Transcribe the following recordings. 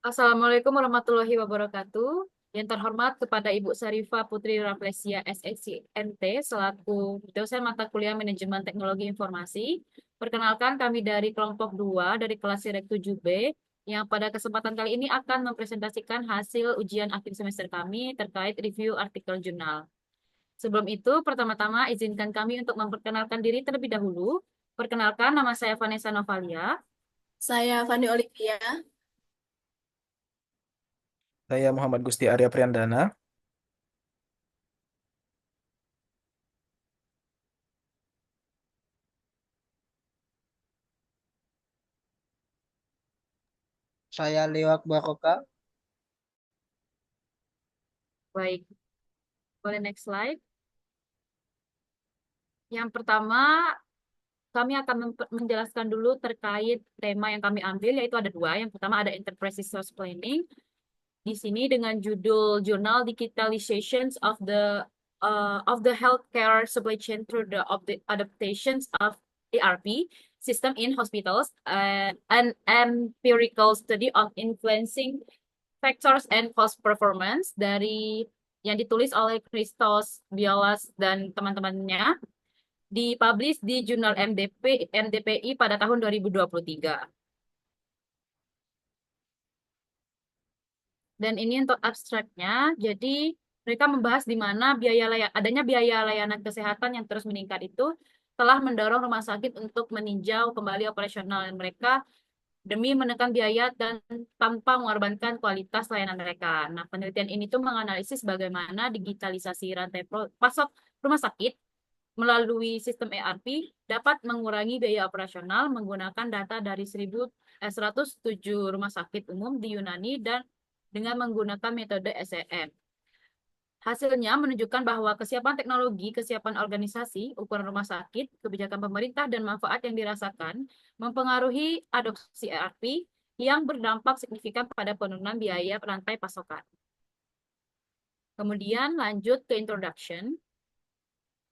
Assalamualaikum warahmatullahi wabarakatuh. Yang terhormat kepada Ibu Sarifah Putri Rafflesia SXNT selaku dosen mata kuliah Manajemen Teknologi Informasi. Perkenalkan kami dari kelompok 2 dari kelas Sirek 7B yang pada kesempatan kali ini akan mempresentasikan hasil ujian akhir semester kami terkait review artikel jurnal. Sebelum itu, pertama-tama izinkan kami untuk memperkenalkan diri terlebih dahulu. Perkenalkan, nama saya Vanessa Novalia. Saya Fani Olivia. Saya Muhammad Gusti Arya Priandana. Saya Lewak Bakoka. Baik, boleh next slide. Yang pertama, kami akan menjelaskan dulu terkait tema yang kami ambil, yaitu ada dua. Yang pertama ada Enterprise Resource Planning. Di sini dengan judul Journal Digitalizations of the Healthcare Supply Chain through the Adaptations of ERP System in Hospitals, an empirical study on influencing factors and cost performance dari yang ditulis oleh Christos Biolas dan teman-temannya dipublish di Jurnal MDPI pada tahun 2023. Dan ini untuk abstraknya, jadi mereka membahas di mana adanya biaya layanan kesehatan yang terus meningkat itu telah mendorong rumah sakit untuk meninjau kembali operasional mereka demi menekan biaya dan tanpa mengorbankan kualitas layanan mereka. Nah, penelitian ini tuh menganalisis bagaimana digitalisasi rantai pasok rumah sakit melalui sistem ERP dapat mengurangi biaya operasional menggunakan data dari 107 rumah sakit umum di Yunani dan dengan menggunakan metode SEM. Hasilnya menunjukkan bahwa kesiapan teknologi, kesiapan organisasi, ukuran rumah sakit, kebijakan pemerintah, dan manfaat yang dirasakan mempengaruhi adopsi ERP yang berdampak signifikan pada penurunan biaya rantai pasokan. Kemudian lanjut ke introduction.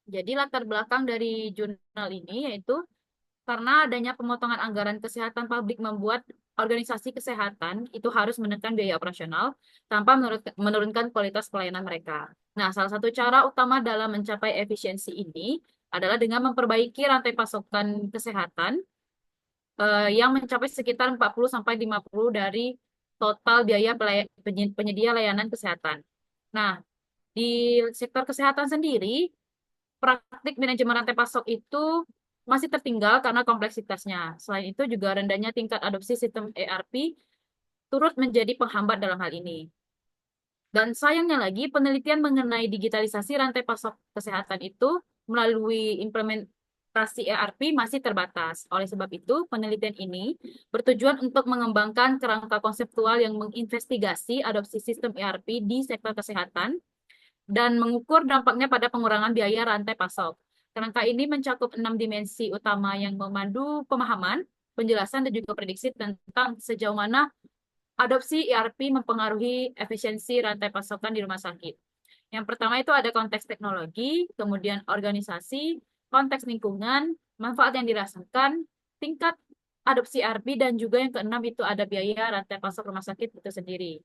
Jadi latar belakang dari jurnal ini yaitu karena adanya pemotongan anggaran kesehatan publik membuat organisasi kesehatan itu harus menekan biaya operasional tanpa menurunkan kualitas pelayanan mereka. Nah, salah satu cara utama dalam mencapai efisiensi ini adalah dengan memperbaiki rantai pasokan kesehatan yang mencapai sekitar 40-50 dari total biaya penyedia layanan kesehatan. Nah, di sektor kesehatan sendiri, praktik manajemen rantai pasok itu masih tertinggal karena kompleksitasnya. Selain itu juga rendahnya tingkat adopsi sistem ERP turut menjadi penghambat dalam hal ini. Dan sayangnya lagi, penelitian mengenai digitalisasi rantai pasok kesehatan itu melalui implementasi ERP masih terbatas. Oleh sebab itu, penelitian ini bertujuan untuk mengembangkan kerangka konseptual yang menginvestigasi adopsi sistem ERP di sektor kesehatan dan mengukur dampaknya pada pengurangan biaya rantai pasok. Kerangka ini mencakup 6 dimensi utama yang memandu pemahaman, penjelasan, dan juga prediksi tentang sejauh mana adopsi ERP mempengaruhi efisiensi rantai pasokan di rumah sakit. Yang pertama itu ada konteks teknologi, kemudian organisasi, konteks lingkungan, manfaat yang dirasakan, tingkat adopsi ERP, dan juga yang keenam itu ada biaya rantai pasok rumah sakit itu sendiri.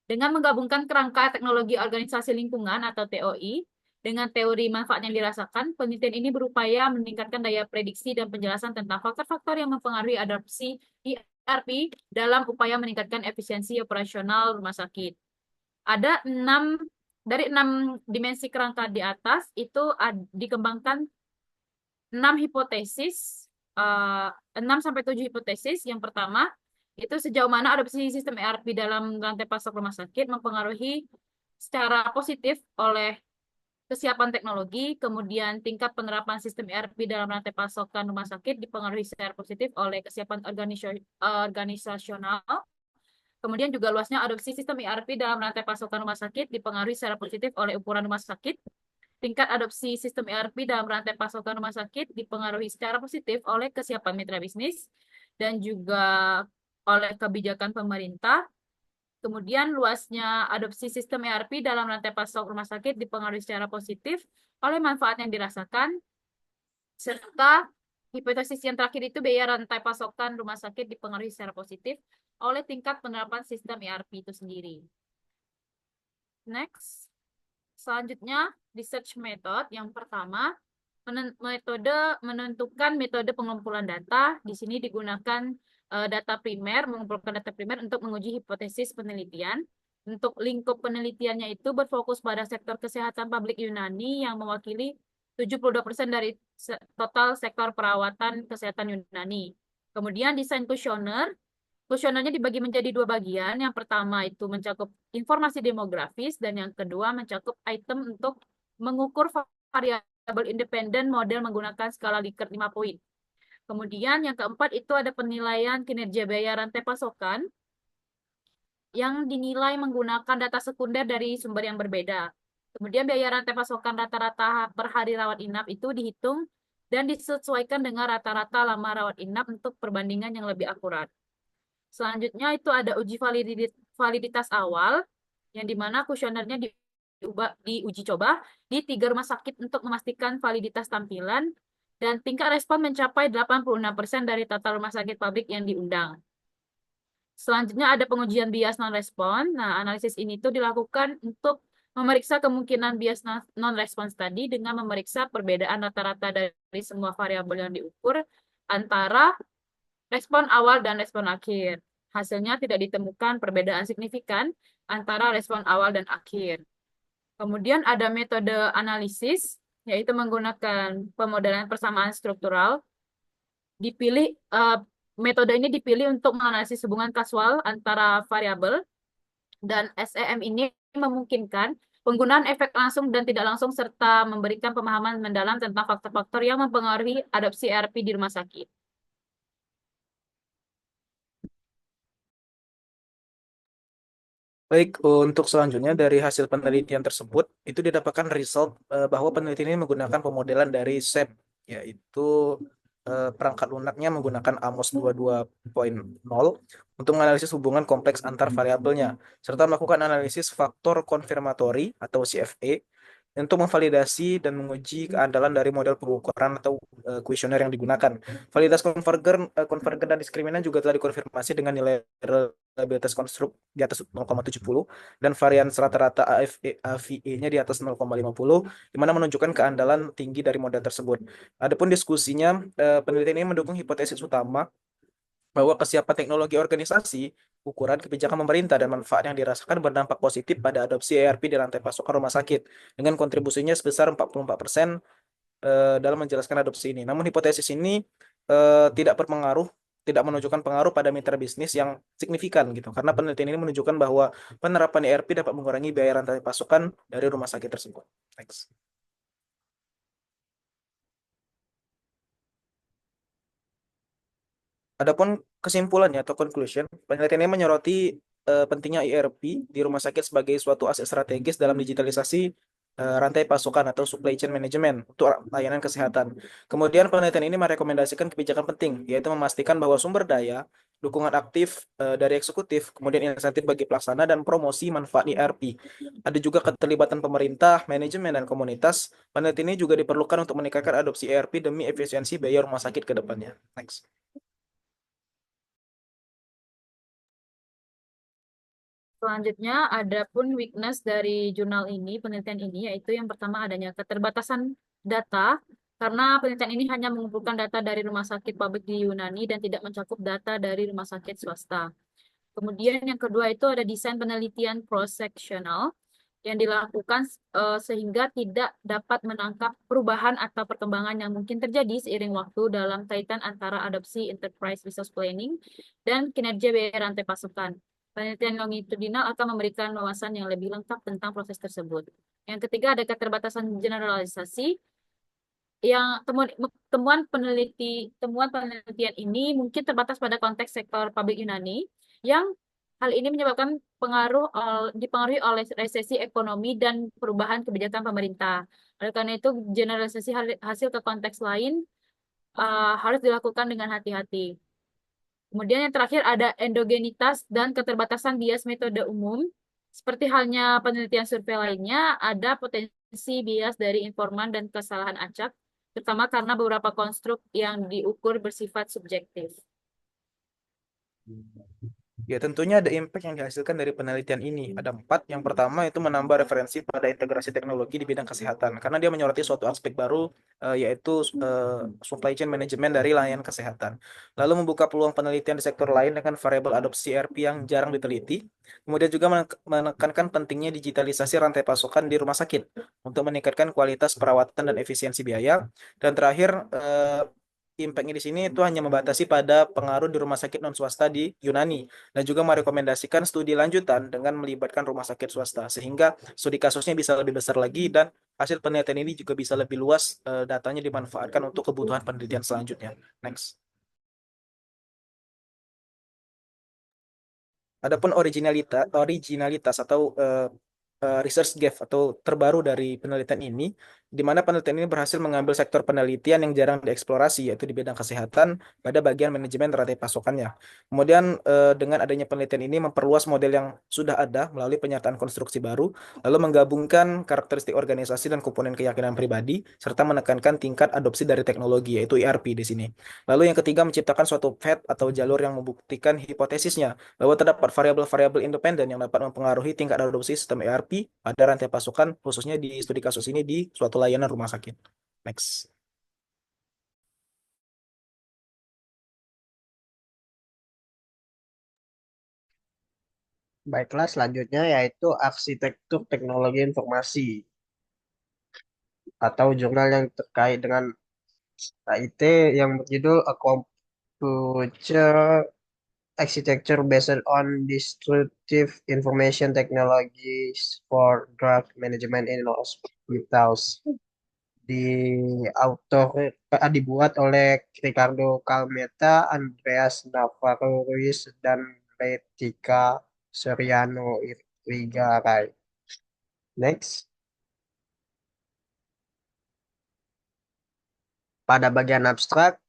Dengan menggabungkan kerangka teknologi organisasi lingkungan atau TOI dengan teori manfaat yang dirasakan, penelitian ini berupaya meningkatkan daya prediksi dan penjelasan tentang faktor-faktor yang mempengaruhi adopsi ERP dalam upaya meningkatkan efisiensi operasional rumah sakit. Ada dari 6 dimensi kerangka di atas itu dikembangkan 6 hipotesis, 6 sampai 7 hipotesis. Yang pertama, itu sejauh mana adopsi sistem ERP dalam rantai pasok rumah sakit mempengaruhi secara positif oleh kesiapan teknologi, kemudian tingkat penerapan sistem ERP dalam rantai pasokan rumah sakit dipengaruhi secara positif oleh kesiapan organisasional, kemudian juga luasnya adopsi sistem ERP dalam rantai pasokan rumah sakit dipengaruhi secara positif oleh ukuran rumah sakit. Tingkat adopsi sistem ERP dalam rantai pasokan rumah sakit dipengaruhi secara positif oleh kesiapan mitra bisnis dan juga oleh kebijakan pemerintah. Kemudian luasnya adopsi sistem ERP dalam rantai pasok rumah sakit dipengaruhi secara positif oleh manfaat yang dirasakan serta Hipotesis yang terakhir itu biaya rantai pasokan rumah sakit dipengaruhi secara positif oleh tingkat penerapan sistem ERP itu sendiri. Next. Selanjutnya, research method. Yang pertama, menentukan metode pengumpulan data. Di sini digunakan data primer, mengumpulkan data primer untuk menguji hipotesis penelitian. Untuk lingkup penelitiannya itu berfokus pada sektor kesehatan publik Yunani yang mewakili 72% dari total sektor perawatan kesehatan Yunani. Kemudian desain kuesioner. Kuesionernya dibagi menjadi dua bagian. Yang pertama itu mencakup informasi demografis dan yang kedua mencakup item untuk mengukur variabel independen model menggunakan skala Likert 5 poin. Kemudian yang keempat itu ada penilaian kinerja biaya rantai pasokan yang dinilai menggunakan data sekunder dari sumber yang berbeda. Kemudian biaya rantai pasokan rata-rata per hari rawat inap itu dihitung dan disesuaikan dengan rata-rata lama rawat inap untuk perbandingan yang lebih akurat. Selanjutnya itu ada uji validitas awal, yang dimana kuesionernya diuji coba di 3 rumah sakit untuk memastikan validitas tampilan, dan tingkat respon mencapai 86% dari total rumah sakit publik yang diundang. Selanjutnya ada pengujian bias non-respon. Nah, analisis ini tuh dilakukan untuk memeriksa kemungkinan bias non-respons tadi dengan memeriksa perbedaan rata-rata dari semua variabel yang diukur antara respon awal dan respon akhir. Hasilnya tidak ditemukan perbedaan signifikan antara respon awal dan akhir. Kemudian ada metode analisis, yaitu menggunakan pemodelan persamaan struktural. Metode ini dipilih untuk menganalisis hubungan kausal antara variabel, dan SEM ini memungkinkan penggunaan efek langsung dan tidak langsung serta memberikan pemahaman mendalam tentang faktor-faktor yang mempengaruhi adopsi ERP di rumah sakit. Baik, untuk selanjutnya dari hasil penelitian tersebut, itu didapatkan result bahwa penelitian ini menggunakan pemodelan dari SEP, yaitu perangkat lunaknya menggunakan AMOS 22.0 untuk menganalisis hubungan kompleks antar variabelnya, serta melakukan analisis faktor konfirmatori atau CFA untuk memvalidasi dan menguji keandalan dari model pengukuran atau kuesioner yang digunakan. Validitas konvergen dan diskriminan juga telah dikonfirmasi dengan nilai reliabilitas konstruk di atas 0,70 dan varian rata-rata AVE-nya di atas 0,50, di mana menunjukkan keandalan tinggi dari model tersebut. Adapun diskusinya, penelitian ini mendukung hipotesis utama bahwa kesiapan teknologi organisasi, ukuran kebijakan pemerintah, dan manfaat yang dirasakan berdampak positif pada adopsi ERP di rantai pasokan rumah sakit, dengan kontribusinya sebesar 44% dalam menjelaskan adopsi ini. Namun hipotesis ini tidak menunjukkan pengaruh pada mitra bisnis yang signifikan gitu, karena penelitian ini menunjukkan bahwa penerapan ERP dapat mengurangi biaya rantai pasokan dari rumah sakit tersebut. Next. Adapun kesimpulannya atau conclusion, penelitian ini menyoroti pentingnya ERP di rumah sakit sebagai suatu aset strategis dalam digitalisasi rantai pasokan atau supply chain management untuk layanan kesehatan. Kemudian penelitian ini merekomendasikan kebijakan penting, yaitu memastikan bahwa sumber daya, dukungan aktif dari eksekutif, kemudian insentif bagi pelaksana dan promosi manfaat ERP. Ada juga keterlibatan pemerintah, manajemen, dan komunitas. Penelitian ini juga diperlukan untuk meningkatkan adopsi ERP demi efisiensi biaya rumah sakit ke depannya. Next. Selanjutnya, ada pun weakness dari jurnal ini, penelitian ini, yaitu yang pertama adanya keterbatasan data, karena penelitian ini hanya mengumpulkan data dari rumah sakit publik di Yunani dan tidak mencakup data dari rumah sakit swasta. Kemudian yang kedua itu ada desain penelitian cross-sectional yang dilakukan sehingga tidak dapat menangkap perubahan atau perkembangan yang mungkin terjadi seiring waktu dalam kaitan antara adopsi enterprise resource planning dan kinerja biaya rantai pasokan. Penelitian longitudinal akan memberikan wawasan yang lebih lengkap tentang proses tersebut. Yang ketiga ada keterbatasan generalisasi. Yang temuan penelitian ini mungkin terbatas pada konteks sektor publik Yunani, yang hal ini menyebabkan dipengaruhi oleh resesi ekonomi dan perubahan kebijakan pemerintah. Oleh karena itu, generalisasi hasil ke konteks lain harus dilakukan dengan hati-hati. Kemudian yang terakhir ada endogenitas dan keterbatasan bias metode umum. Seperti halnya penelitian survei lainnya, ada potensi bias dari informan dan kesalahan acak. terutama karena beberapa konstruk yang diukur bersifat subjektif. Ya, tentunya ada impact yang dihasilkan dari penelitian ini. Ada 4. Yang pertama itu menambah referensi pada integrasi teknologi di bidang kesehatan, karena dia menyoroti suatu aspek baru, yaitu supply chain management dari layanan kesehatan. Lalu membuka peluang penelitian di sektor lain dengan variabel adopsi ERP yang jarang diteliti. Kemudian juga menekankan pentingnya digitalisasi rantai pasokan di rumah sakit untuk meningkatkan kualitas perawatan dan efisiensi biaya. Dan terakhir, impact-nya di sini itu hanya membatasi pada pengaruh di rumah sakit non swasta di Yunani, dan juga merekomendasikan studi lanjutan dengan melibatkan rumah sakit swasta sehingga studi kasusnya bisa lebih besar lagi dan hasil penelitian ini juga bisa lebih luas, datanya dimanfaatkan untuk kebutuhan penelitian selanjutnya. Next. Adapun originalitas atau research gap atau terbaru dari penelitian ini, di mana penelitian ini berhasil mengambil sektor penelitian yang jarang dieksplorasi, yaitu di bidang kesehatan pada bagian manajemen rantai pasokannya. Kemudian dengan adanya penelitian ini memperluas model yang sudah ada melalui penyertaan konstruksi baru, lalu menggabungkan karakteristik organisasi dan komponen keyakinan pribadi, serta menekankan tingkat adopsi dari teknologi, yaitu ERP di sini. Lalu yang ketiga, menciptakan suatu path atau jalur yang membuktikan hipotesisnya bahwa terdapat variabel-variabel independen yang dapat mempengaruhi tingkat adopsi sistem ERP pada rantai pasokan, khususnya di studi kasus ini di suatu layanan rumah sakit. Next. Baiklah, selanjutnya yaitu arsitektur teknologi informasi atau jurnal yang terkait dengan IT yang berjudul A Computer Architecture Based on Distributive Information Technologies for Drug Management in Hospitals. Di dibuat oleh Ricardo Calmeta, Andreas Navarro Ruiz, dan Retika Soriano Irigaray. Next. Pada bagian abstrak,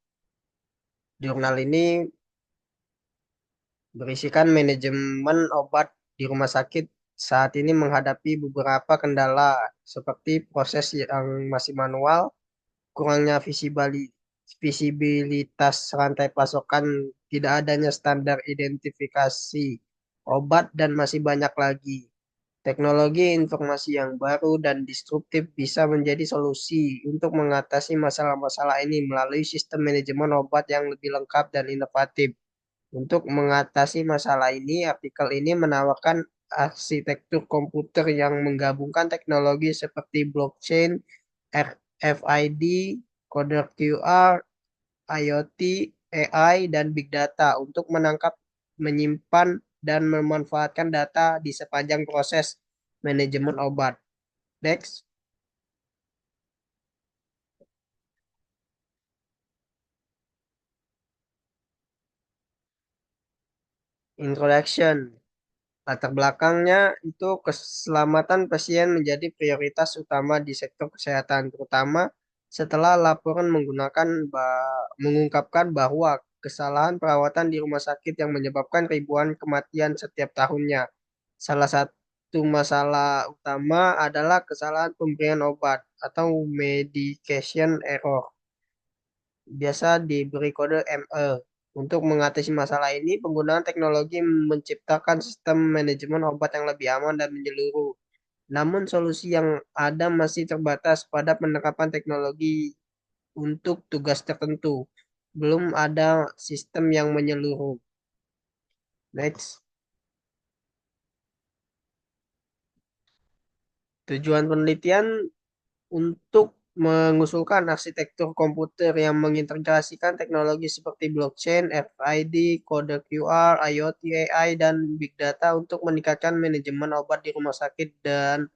jurnal ini berisikan manajemen obat di rumah sakit saat ini menghadapi beberapa kendala seperti proses yang masih manual, kurangnya visibilitas rantai pasokan, tidak adanya standar identifikasi obat, dan masih banyak lagi. Teknologi informasi yang baru dan disruptif bisa menjadi solusi untuk mengatasi masalah-masalah ini melalui sistem manajemen obat yang lebih lengkap dan inovatif. Untuk mengatasi masalah ini, artikel ini menawarkan arsitektur komputer yang menggabungkan teknologi seperti blockchain, RFID, kode QR, IoT, AI, dan big data untuk menangkap, menyimpan, dan memanfaatkan data di sepanjang proses manajemen obat. Next. Introduction. Latar belakangnya itu keselamatan pasien menjadi prioritas utama di sektor kesehatan, terutama setelah laporan mengungkapkan bahwa kesalahan perawatan di rumah sakit yang menyebabkan ribuan kematian setiap tahunnya. Salah satu masalah utama adalah kesalahan pemberian obat atau medication error, biasa diberi kode ME. Untuk mengatasi masalah ini, penggunaan teknologi menciptakan sistem manajemen obat yang lebih aman dan menyeluruh. Namun solusi yang ada masih terbatas pada penerapan teknologi untuk tugas tertentu. Belum ada sistem yang menyeluruh. Next. Tujuan penelitian untuk mengusulkan arsitektur komputer yang mengintegrasikan teknologi seperti blockchain, RFID, kode QR, IoT, AI, dan big data untuk meningkatkan manajemen obat di rumah sakit dan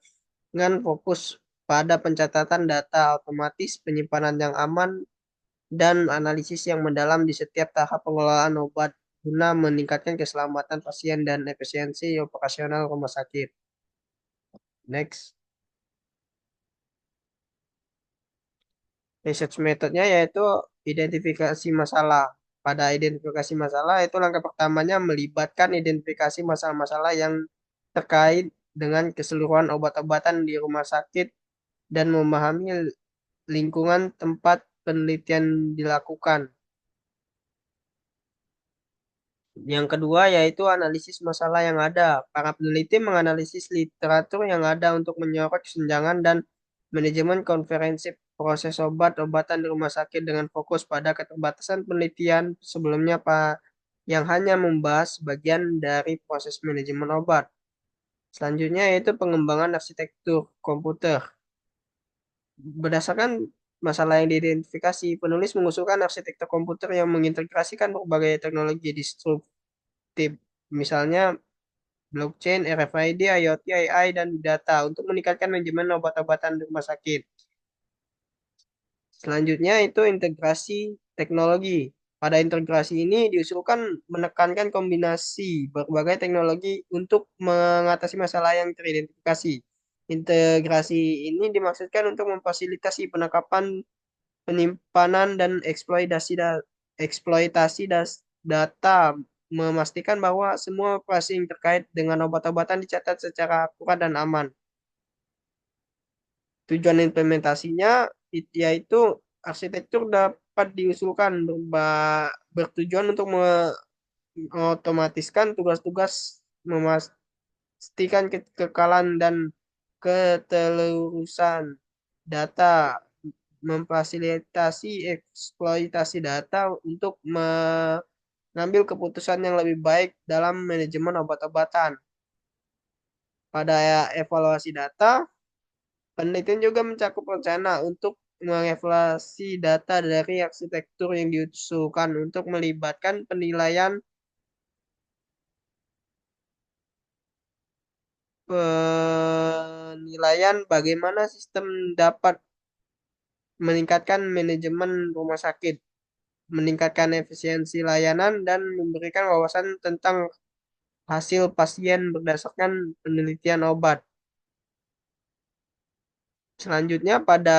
dengan fokus pada pencatatan data otomatis, penyimpanan yang aman, dan analisis yang mendalam di setiap tahap pengelolaan obat guna meningkatkan keselamatan pasien dan efisiensi operasional rumah sakit. Next. Research metodenya yaitu identifikasi masalah. Pada identifikasi masalah itu langkah pertamanya melibatkan identifikasi masalah-masalah yang terkait dengan keseluruhan obat-obatan di rumah sakit dan memahami lingkungan tempat penelitian dilakukan. Yang kedua yaitu analisis masalah yang ada. Para peneliti menganalisis literatur yang ada untuk menyorot kesenjangan dan manajemen komprehensif proses obat-obatan di rumah sakit dengan fokus pada keterbatasan penelitian sebelumnya yang hanya membahas bagian dari proses manajemen obat. Selanjutnya yaitu pengembangan arsitektur komputer. Berdasarkan masalah yang diidentifikasi, penulis mengusulkan arsitektur komputer yang mengintegrasikan berbagai teknologi disruptif, misalnya blockchain, RFID, IoT, AI, dan Big data untuk meningkatkan manajemen obat-obatan di rumah sakit. Selanjutnya itu integrasi teknologi. Pada integrasi ini diusulkan menekankan kombinasi berbagai teknologi untuk mengatasi masalah yang teridentifikasi. Integrasi ini dimaksudkan untuk memfasilitasi penangkapan, penyimpanan, dan data, memastikan bahwa semua operasi yang terkait dengan obat-obatan dicatat secara akurat dan aman. Tujuan implementasinya yaitu arsitektur dapat diusulkan bertujuan untuk mengotomatiskan tugas-tugas, memastikan kekekalan dan ketelurusan data, memfasilitasi eksploitasi data untuk mengambil keputusan yang lebih baik dalam manajemen obat-obatan. Pada evaluasi data, penelitian juga mencakup rencana untuk mengevaluasi data dari arsitektur yang diusulkan untuk melibatkan penilaian bagaimana sistem dapat meningkatkan manajemen rumah sakit, meningkatkan efisiensi layanan, dan memberikan wawasan tentang hasil pasien berdasarkan penelitian obat. Selanjutnya pada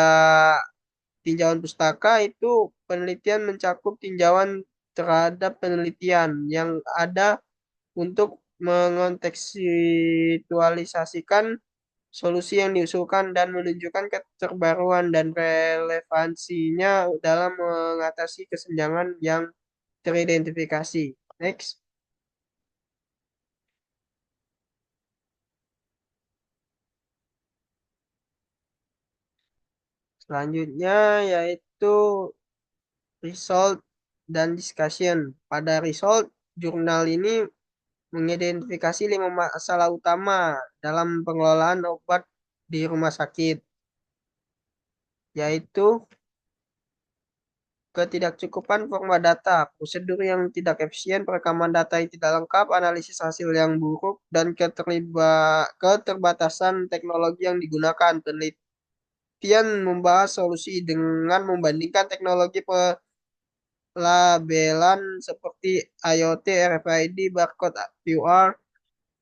tinjauan pustaka itu penelitian mencakup tinjauan terhadap penelitian yang ada untuk mengontekstualisasikan solusi yang diusulkan dan menunjukkan keterbaruan dan relevansinya dalam mengatasi kesenjangan yang teridentifikasi. Next. Selanjutnya yaitu result dan discussion. Pada result, jurnal ini mengidentifikasi 5 masalah utama dalam pengelolaan obat di rumah sakit, yaitu ketidakcukupan format data, prosedur yang tidak efisien, perekaman data yang tidak lengkap, analisis hasil yang buruk, dan keterbatasan teknologi yang digunakan. Penelitian membahas solusi dengan membandingkan teknologi pelabelan seperti IoT, RFID, barcode QR,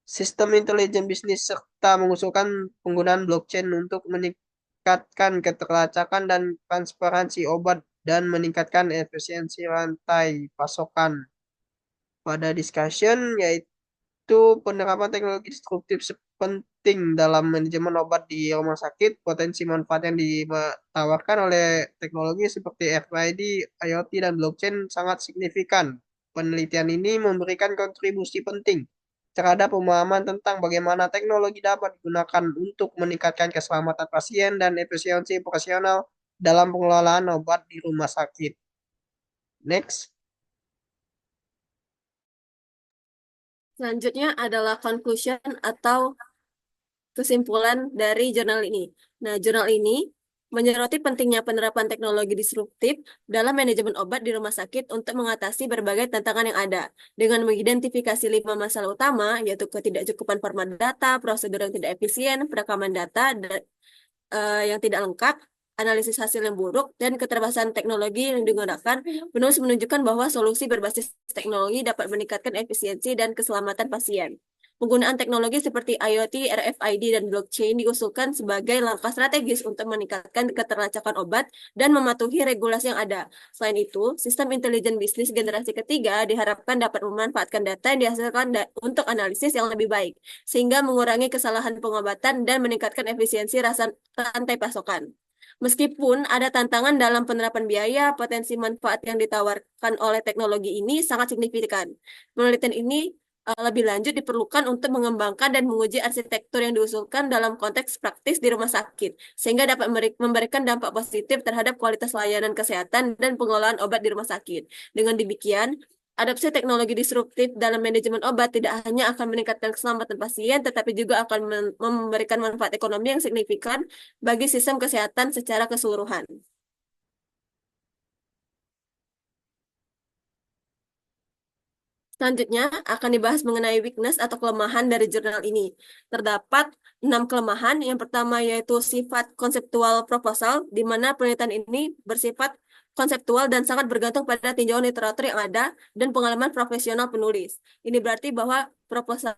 sistem intelijen bisnis, serta mengusulkan penggunaan blockchain untuk meningkatkan keterlacakan dan transparansi obat dan meningkatkan efisiensi rantai pasokan. Pada discussion yaitu penerapan teknologi disruptif penting dalam manajemen obat di rumah sakit. Potensi manfaat yang ditawarkan oleh teknologi seperti RFID, IoT, dan blockchain sangat signifikan. Penelitian ini memberikan kontribusi penting terhadap pemahaman tentang bagaimana teknologi dapat digunakan untuk meningkatkan keselamatan pasien dan efisiensi operasional dalam pengelolaan obat di rumah sakit. Next. Selanjutnya adalah conclusion atau kesimpulan dari jurnal ini. Nah, jurnal ini menyoroti pentingnya penerapan teknologi disruptif dalam manajemen obat di rumah sakit untuk mengatasi berbagai tantangan yang ada. Dengan mengidentifikasi 5 masalah utama, yaitu ketidakcukupan format data, prosedur yang tidak efisien, perekaman data yang tidak lengkap, analisis hasil yang buruk, dan keterbatasan teknologi yang digunakan, penulis menunjukkan bahwa solusi berbasis teknologi dapat meningkatkan efisiensi dan keselamatan pasien. Penggunaan teknologi seperti IoT, RFID, dan blockchain diusulkan sebagai langkah strategis untuk meningkatkan keterlacakan obat dan mematuhi regulasi yang ada. Selain itu, sistem intelijen bisnis generasi ketiga diharapkan dapat memanfaatkan data yang dihasilkan untuk analisis yang lebih baik, sehingga mengurangi kesalahan pengobatan dan meningkatkan efisiensi rantai pasokan. Meskipun ada tantangan dalam penerapan biaya, potensi manfaat yang ditawarkan oleh teknologi ini sangat signifikan. Penelitian ini lebih lanjut diperlukan untuk mengembangkan dan menguji arsitektur yang diusulkan dalam konteks praktis di rumah sakit, sehingga dapat memberikan dampak positif terhadap kualitas layanan kesehatan dan pengelolaan obat di rumah sakit. Dengan demikian, adopsi teknologi disruptif dalam manajemen obat tidak hanya akan meningkatkan keselamatan pasien, tetapi juga akan memberikan manfaat ekonomi yang signifikan bagi sistem kesehatan secara keseluruhan. Selanjutnya akan dibahas mengenai weakness atau kelemahan dari jurnal ini. Terdapat 6 kelemahan. Yang pertama yaitu sifat konseptual proposal, di mana penelitian ini bersifat konseptual dan sangat bergantung pada tinjauan literatur yang ada dan pengalaman profesional penulis. Ini berarti bahwa proposal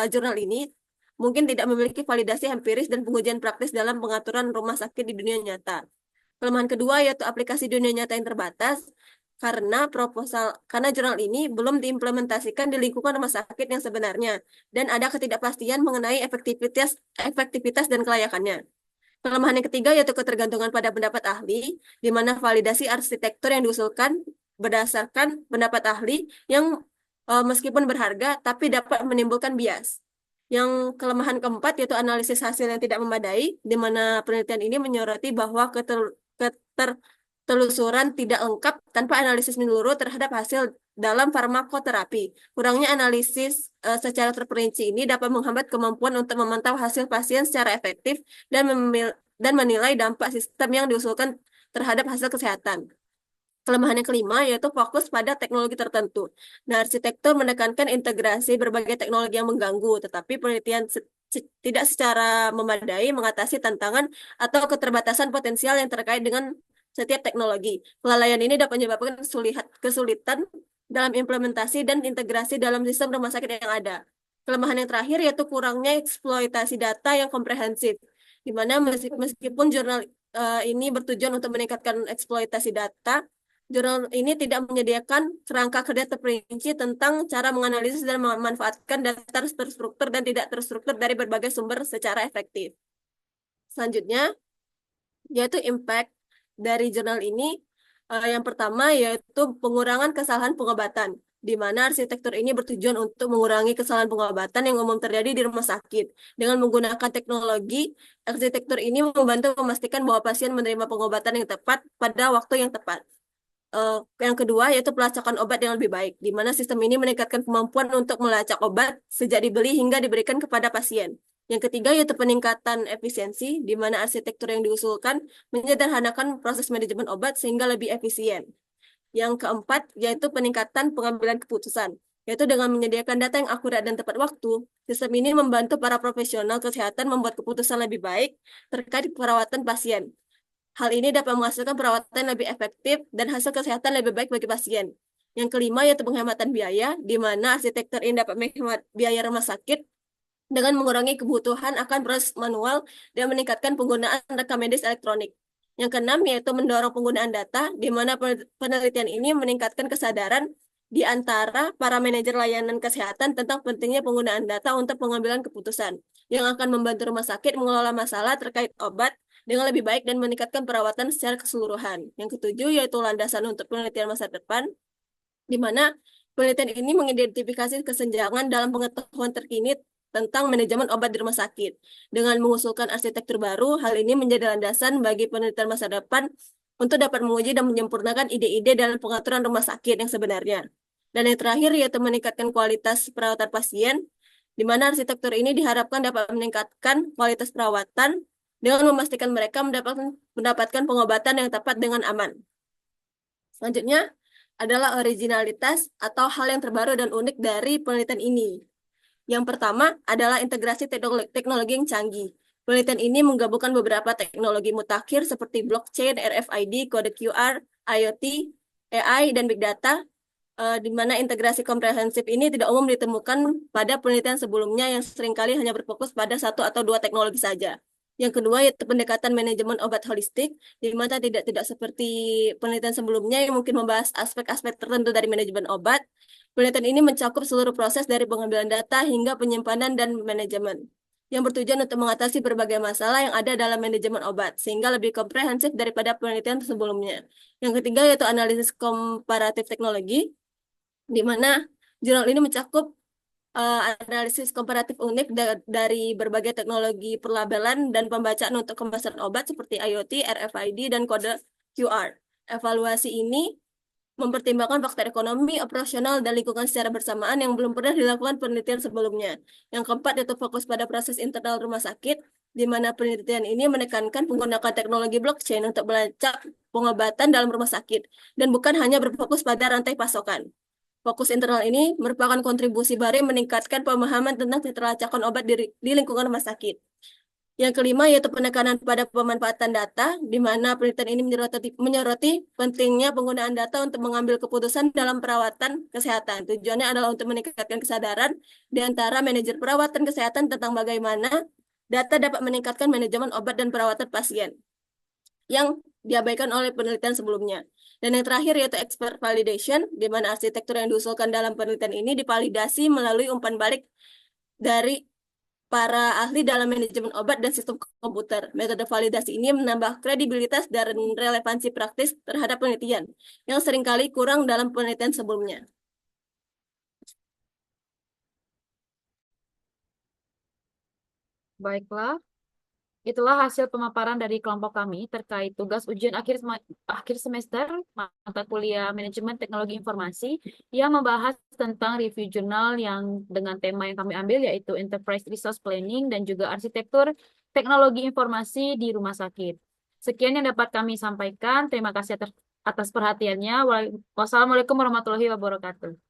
jurnal ini mungkin tidak memiliki validasi empiris dan pengujian praktis dalam pengaturan rumah sakit di dunia nyata. Kelemahan kedua yaitu aplikasi dunia nyata yang terbatas, karena jurnal ini belum diimplementasikan di lingkungan rumah sakit yang sebenarnya dan ada ketidakpastian mengenai efektivitas dan kelayakannya. Kelemahan yang ketiga yaitu ketergantungan pada pendapat ahli, di mana validasi arsitektur yang diusulkan berdasarkan pendapat ahli yang meskipun berharga tapi dapat menimbulkan bias. Yang kelemahan keempat yaitu analisis hasil yang tidak memadai, di mana penelitian ini menyoroti bahwa ketertelusuran tidak lengkap tanpa analisis menyeluruh terhadap hasil dalam farmakoterapi. Kurangnya analisis secara terperinci ini dapat menghambat kemampuan untuk memantau hasil pasien secara efektif dan menilai dampak sistem yang diusulkan terhadap hasil kesehatan. Kelemahan yang kelima yaitu fokus pada teknologi tertentu. Nah, arsitektur menekankan integrasi berbagai teknologi yang mengganggu, tetapi penelitian tidak secara memadai mengatasi tantangan atau keterbatasan potensial yang terkait dengan setiap teknologi. Kelalaian ini dapat menyebabkan kesulitan dalam implementasi dan integrasi dalam sistem rumah sakit yang ada. Kelemahan yang terakhir yaitu kurangnya eksploitasi data yang komprehensif, di mana meskipun jurnal ini bertujuan untuk meningkatkan eksploitasi data, jurnal ini tidak menyediakan kerangka kerja terperinci tentang cara menganalisis dan memanfaatkan data terstruktur dan tidak terstruktur dari berbagai sumber secara efektif. Selanjutnya, yaitu impact dari jurnal ini. Yang pertama yaitu pengurangan kesalahan pengobatan, di mana arsitektur ini bertujuan untuk mengurangi kesalahan pengobatan yang umum terjadi di rumah sakit. Dengan menggunakan teknologi, arsitektur ini membantu memastikan bahwa pasien menerima pengobatan yang tepat pada waktu yang tepat. Yang kedua yaitu pelacakan obat yang lebih baik, di mana sistem ini meningkatkan kemampuan untuk melacak obat sejak dibeli hingga diberikan kepada pasien. Yang ketiga yaitu peningkatan efisiensi, di mana arsitektur yang diusulkan menyederhanakan proses manajemen obat sehingga lebih efisien. Yang keempat yaitu peningkatan pengambilan keputusan, yaitu dengan menyediakan data yang akurat dan tepat waktu, sistem ini membantu para profesional kesehatan membuat keputusan lebih baik terkait perawatan pasien. Hal ini dapat menghasilkan perawatan lebih efektif dan hasil kesehatan lebih baik bagi pasien. Yang kelima yaitu penghematan biaya, di mana arsitektur ini dapat menghemat biaya rumah sakit dengan mengurangi kebutuhan akan proses manual dan meningkatkan penggunaan rekam medis elektronik. Yang keenam yaitu mendorong penggunaan data, di mana penelitian ini meningkatkan kesadaran di antara para manajer layanan kesehatan tentang pentingnya penggunaan data untuk pengambilan keputusan, yang akan membantu rumah sakit mengelola masalah terkait obat dengan lebih baik dan meningkatkan perawatan secara keseluruhan. Yang ketujuh yaitu landasan untuk penelitian masa depan, di mana penelitian ini mengidentifikasi kesenjangan dalam pengetahuan terkini tentang manajemen obat di rumah sakit. Dengan mengusulkan arsitektur baru, hal ini menjadi landasan bagi penelitian masa depan untuk dapat menguji dan menyempurnakan ide-ide dalam pengaturan rumah sakit yang sebenarnya. Dan yang terakhir yaitu meningkatkan kualitas perawatan pasien, di mana arsitektur ini diharapkan dapat meningkatkan kualitas perawatan dengan memastikan mereka mendapatkan pengobatan yang tepat dengan aman. Selanjutnya adalah originalitas atau hal yang terbaru dan unik dari penelitian ini. Yang pertama adalah integrasi teknologi yang canggih. Penelitian ini menggabungkan beberapa teknologi mutakhir seperti blockchain, RFID, kode QR, IoT, AI, dan Big Data, di mana integrasi komprehensif ini tidak umum ditemukan pada penelitian sebelumnya yang seringkali hanya berfokus pada satu atau dua teknologi saja. Yang kedua yaitu pendekatan manajemen obat holistik, di mana tidak seperti penelitian sebelumnya yang mungkin membahas aspek-aspek tertentu dari manajemen obat. Penelitian ini mencakup seluruh proses dari pengambilan data hingga penyimpanan dan manajemen. yang bertujuan untuk mengatasi berbagai masalah yang ada dalam manajemen obat, sehingga lebih komprehensif daripada penelitian sebelumnya. Yang ketiga yaitu analisis komparatif teknologi, di mana jurnal ini mencakup analisis komparatif unik dari berbagai teknologi perlabelan dan pembacaan untuk kemasan obat seperti IoT, RFID, dan kode QR. Evaluasi ini mempertimbangkan faktor ekonomi, operasional, dan lingkungan secara bersamaan yang belum pernah dilakukan penelitian sebelumnya. Yang keempat yaitu fokus pada proses internal rumah sakit, di mana penelitian ini menekankan penggunaan teknologi blockchain untuk melacak pengobatan dalam rumah sakit, dan bukan hanya berfokus pada rantai pasokan. Fokus internal ini merupakan kontribusi baru yang meningkatkan pemahaman tentang keterlacakan obat di lingkungan rumah sakit. Yang kelima yaitu penekanan pada pemanfaatan data, di mana penelitian ini menyoroti pentingnya penggunaan data untuk mengambil keputusan dalam perawatan kesehatan. Tujuannya adalah untuk meningkatkan kesadaran di antara manajer perawatan kesehatan tentang bagaimana data dapat meningkatkan manajemen obat dan perawatan pasien yang diabaikan oleh penelitian sebelumnya. Dan yang terakhir yaitu expert validation, di mana arsitektur yang diusulkan dalam penelitian ini divalidasi melalui umpan balik dari para ahli dalam manajemen obat dan sistem komputer. Metode validasi ini menambah kredibilitas dan relevansi praktis terhadap penelitian, yang seringkali kurang dalam penelitian sebelumnya. Baiklah, itulah hasil pemaparan dari kelompok kami terkait tugas ujian akhir semester mata kuliah Manajemen Teknologi Informasi yang membahas tentang review jurnal yang dengan tema yang kami ambil yaitu Enterprise Resource Planning dan juga arsitektur teknologi informasi di rumah sakit. Sekian yang dapat kami sampaikan. Terima kasih atas perhatiannya. Wassalamualaikum warahmatullahi wabarakatuh.